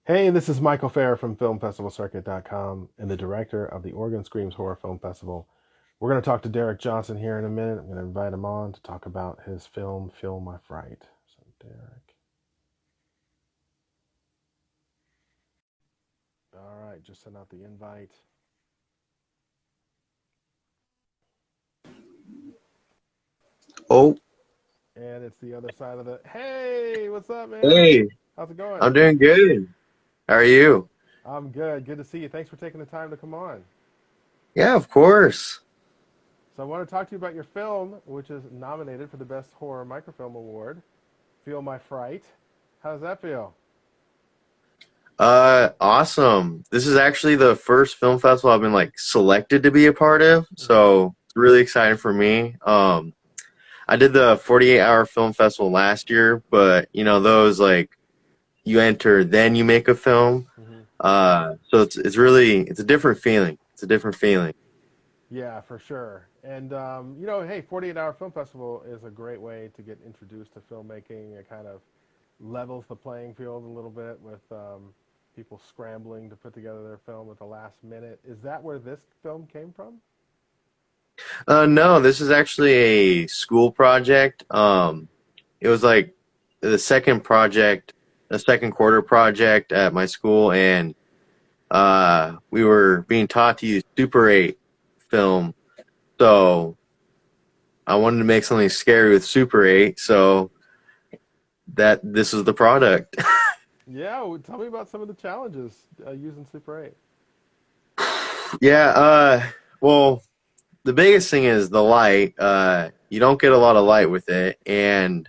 Hey, this is Michael Fair from FilmFestivalCircuit.com and the director of the Oregon Screams Horror Film Festival. We're going to talk to Derek Johnson here in a minute. I'm going to invite him on to talk about his film, Film My Fright. So, Derek. All right, just sent out the invite. Oh, And it's the other side of the. Hey, what's up, man? hey, How's it going? I'm doing good. How are you? I'm good. Good to see you. Thanks for taking the time to come on. Yeah, of course. So, I want to talk to you about your film, which is nominated for the Best Horror Microfilm Award, Feel My Fright. How does that feel? Awesome. This is actually the first film festival I've been like selected to be a part of, Mm-hmm. so it's really exciting for me. I did the 48-hour film festival last year, but those like you enter, then you make a film. Mm-hmm. So it's a different feeling. It's a different feeling. Yeah, for sure. And hey, 48 Hour Film Festival is a great way to get introduced to filmmaking. It kind of levels the playing field a little bit with people scrambling to put together their film at the last minute. Is that where this film came from? No, this is actually a school project. It was like the second project, the second quarter project at my school, and we were being taught to use Super 8 film. So I wanted to make something scary with Super 8, so that this is the product. Yeah, well, tell me about some of the challenges using Super 8. Yeah, well, the biggest thing is the light. You don't get a lot of light with it, and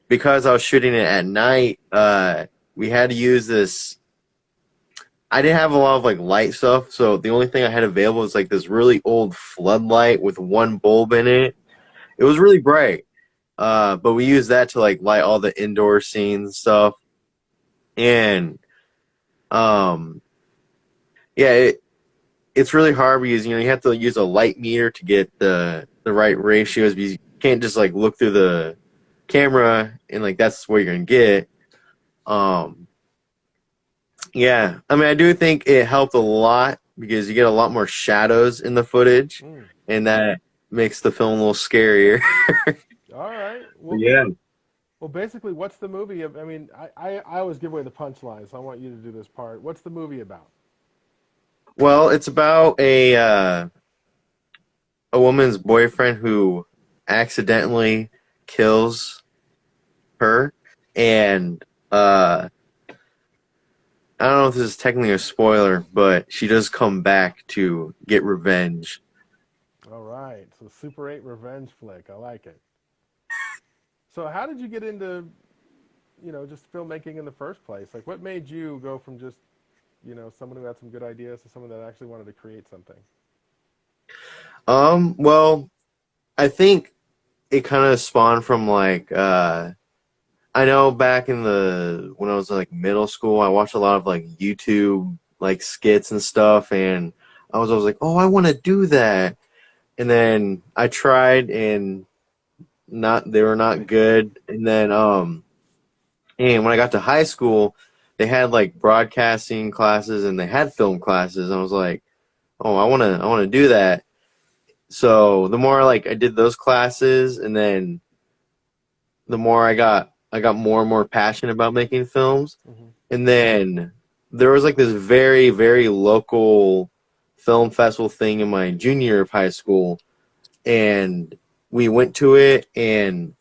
because I was shooting it at night, we had to use this. I didn't have a lot of like light stuff, so the only thing I had available was like this really old floodlight with one bulb in it. It was really bright, but we used that to like light all the indoor scenes and stuff. And um, yeah, it's really hard because you have to use a light meter to get the right ratios because you can't just like look through the camera and like that's what you're gonna get. Um, Yeah, I mean, I do think it helped a lot because you get a lot more shadows in the footage, Mm. and that makes the film a little scarier. All right. But Well, yeah. well, basically, what's the movie? I mean, I always give away the punchline, so I want you to do this part. What's the movie about? Well, it's about a woman's boyfriend who accidentally kills her, and I don't know if this is technically a spoiler, but she does come back to get revenge. All right. So Super 8 revenge flick. I like it. So how did you get into, just filmmaking in the first place? Like what made you go from just, someone who had some good ideas to someone that actually wanted to create something? Well, I think it kind of spawned from like I know back in the when I was like middle school, I watched a lot of like YouTube like skits and stuff, and I was like, oh, I want to do that, and then I tried and not they were not good, and then and when I got to high school, they had like broadcasting classes and they had film classes, and I was like, oh, I want to do that. So the more like I did those classes, and then the more I got more and more passionate about making films. Hmm. And then there was like this very, very local film festival thing in my junior year of high school. And we went to it, and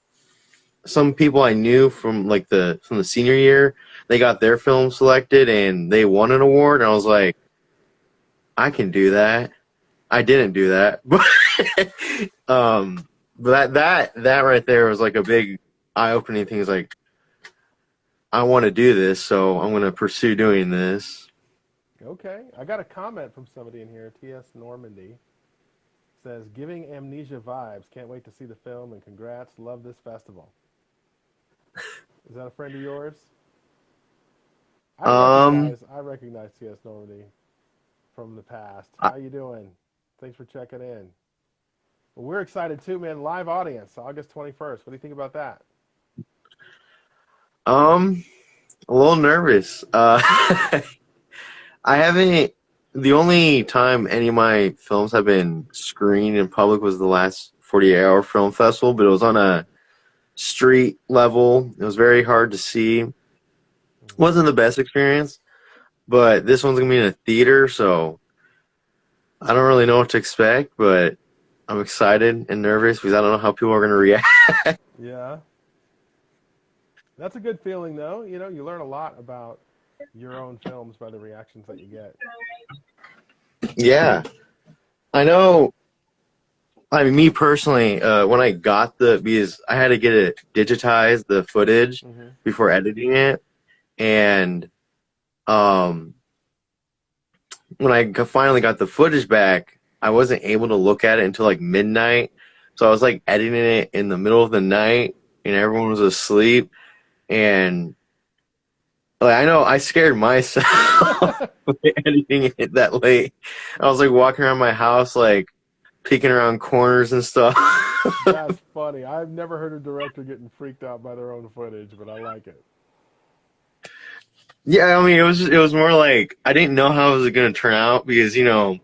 some people I knew from like the senior year, they got their film selected and they won an award. And I was like, I can do that. I didn't do that. But that right there was like a big eye opening thing. Is like I want to do this, so I'm going to pursue doing this. Okay. I got a comment from somebody in here. T.S. Normandy says, giving amnesia vibes. Can't wait to see the film and congrats. Love this festival. Is that a friend of yours? I Um, recognize I recognize T.S. Normandy from the past. I- How you doing? Thanks for checking in. Well, we're excited too, man. Live audience, August 21st. What do you think about that? um, A little nervous. I haven't. The only time any of my films have been screened in public was the last 48-hour film festival, but it was on a street level. It was very hard to see. Hmm. Wasn't the best experience, but this one's gonna be in a theater, so I don't really know what to expect, but I'm excited and nervous because I don't know how people are gonna react. Yeah, that's a good feeling, though. You learn a lot about your own films by the reactions that you get. Yeah, I know. I mean, me personally, when I got because I had to get it digitized, the footage, Hmm. before editing it, and um, when finally got the footage back, I wasn't able to look at it until like midnight. So I was like editing it in the middle of the night, and everyone was asleep, and like I know I scared myself editing it that late. I was like walking around my house, like peeking around corners and stuff. That's funny. I've never heard a director getting freaked out by their own footage, but I like it. Yeah, I mean, it was more like I didn't know how it was going to turn out because you don't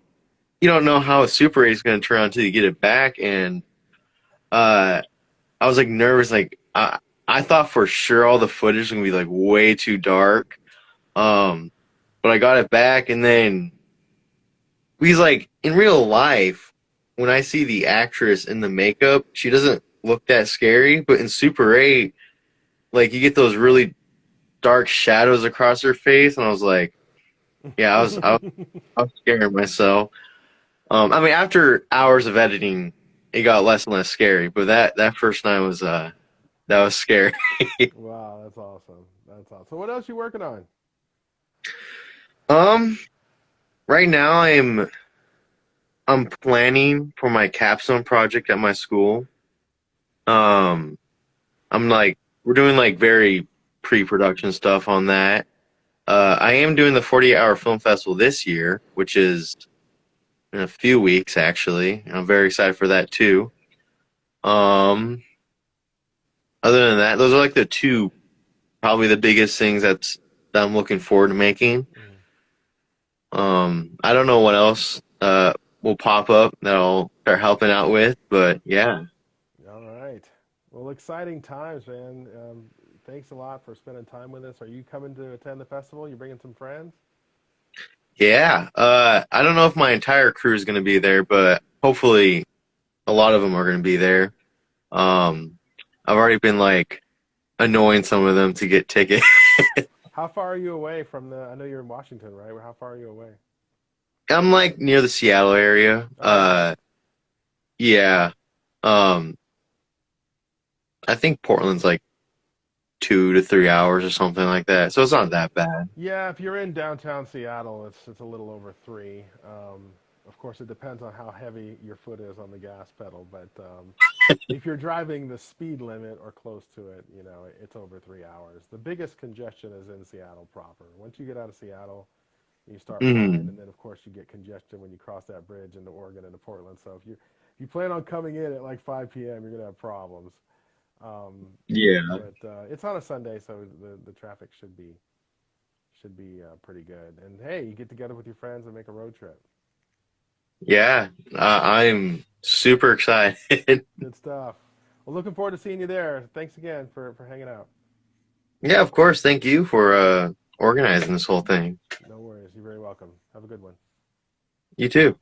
know how a Super 8 is going to turn out until you get it back, and uh, I was like nervous. Like I thought for sure all the footage was going to be like way too dark. Um, but I got it back, and then because like in real life, when I see the actress in the makeup, she doesn't look that scary. But in Super 8, like you get those really dark shadows across her face, and I was like, yeah, I was scaring myself. I mean, after hours of editing, it got less and less scary. But that first night was that was scary. Wow, that's awesome. That's awesome. So what else you working on? Um, right now I'm planning for my capstone project at my school. Um, I'm like we're doing like very pre-production stuff on that. I am doing the 48-hour film festival this year, which is in a few weeks actually. I'm very excited for that too. Um, other than that, those are like the two probably the biggest things that I'm looking forward to making. Mm. I don't know what else will pop up that I'll start helping out with, but yeah. All right. Well, exciting times, man. Thanks a lot for spending time with us. Are you coming to attend the festival? You bringing some friends? Yeah. I don't know if my entire crew is going to be there, but hopefully a lot of them are going to be there. Um, I've already been like annoying some of them to get tickets. How far are you away from the? I know you're in Washington, right? How far are you away? I'm like near the Seattle area. Oh, okay. Yeah. Um, I think Portland's like 2 to 3 hours or something like that. So it's not that bad. Yeah, if you're in downtown Seattle, it's a little over three. Of course, it depends on how heavy your foot is on the gas pedal, but if you're driving the speed limit or close to it, it's over 3 hours. The biggest congestion is in Seattle proper. Once you get out of Seattle, you start flying, Mm, and then of course you get congestion when you cross that bridge into Oregon and to Portland. So if you plan on coming in at like 5 p.m., you're gonna have problems. Um, yeah. but it's on a Sunday, so the traffic should be pretty good. And hey, you get together with your friends and make a road trip. Yeah. I'm super excited. Good stuff. Well, looking forward to seeing you there. Thanks again for hanging out. Yeah, of course. Thank you for organizing this whole thing. No worries. You're very welcome. Have a good one. You too.